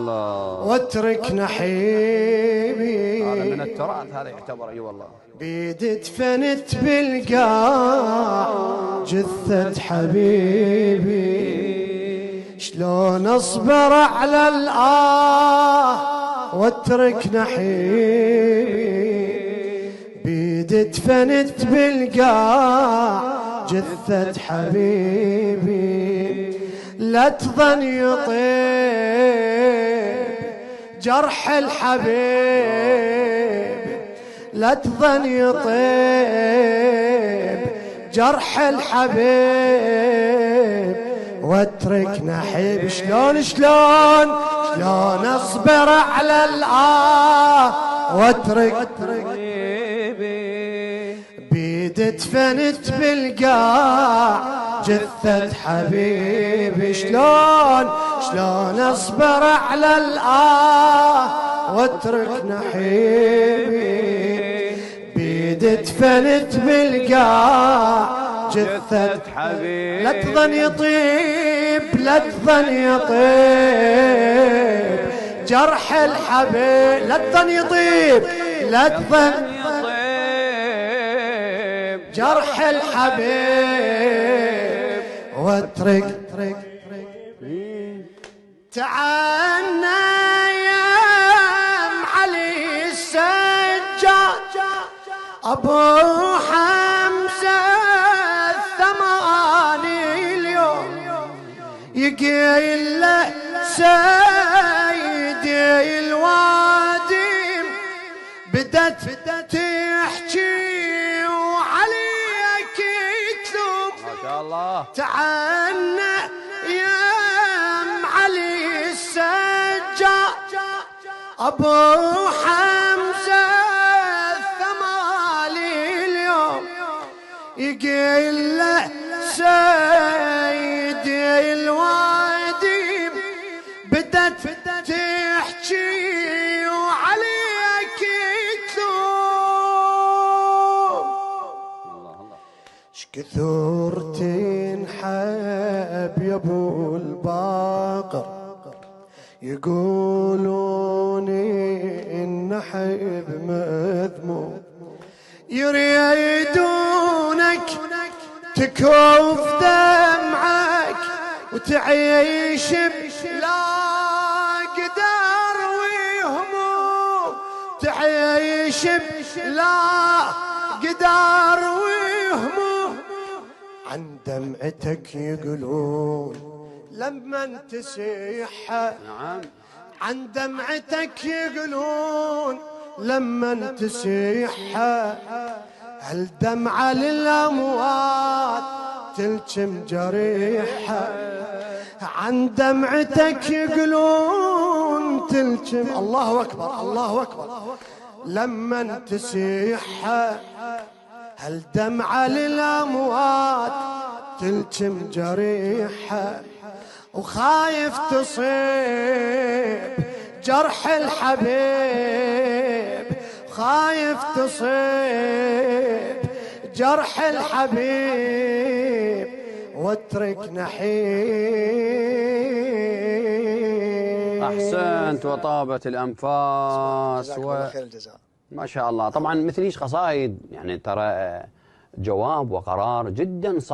الله. واترك نحيبي. هذا من التراث، هذا يعتبر. اي والله. بيد دفنت بالقاع جثة حبيبي، شلون اصبر على الآه واترك نحيبي. بيد دفنت بالقاع جثة حبيبي، لا تظن يطيب جرح الحبيب، لا تظن يطيب جرح الحبيب واترك نحيب. شلون اصبر على الآه واترك بيد دفنت بالقاع جثة حبيبي، شلون اصبر على الآه واترك نحيبي. بيد دفنت بالقاع جثة حبيبي، لا تظن يطيب جرح الحبيب، لا تظن يطيب جرح الحبيب واترك. تعالنا يا علي السجاد أبو حمزة الثماني اليوم، يقيل له سيدي الوادي بدت تحكي وعليك تلوم. ما شاء الله. تعالنا يا علي السجاد أبو حمزة الثمالي اليوم، يقيل له سيدي الوادي بدت تحكي وعليك تلوم. شكثر تنحب يا ابو الباقر، يقولون النحب مذموم، يريدونك تكوف دمعك وتعيش بلا قدر وهموم، تعيش بلا قدر وهموم. عن دمعتك يقولون لما تسيح، نعم. عن دمعتك يقولون لما تسيح، هالدمعة للأموات تلجم جريحة. عن دمعتك يقولون تلجم، الله أكبر الله أكبر، لما تسيح هالدمعة للأموات تلجم جريحة. وخايف تصيب جرح الحبيب، خايف تصيب جرح الحبيب واترك نحيب. احسنت وطابت الانفاس ما شاء الله. طبعا مثليش قصائد يعني ترى جواب وقرار جدا صعب.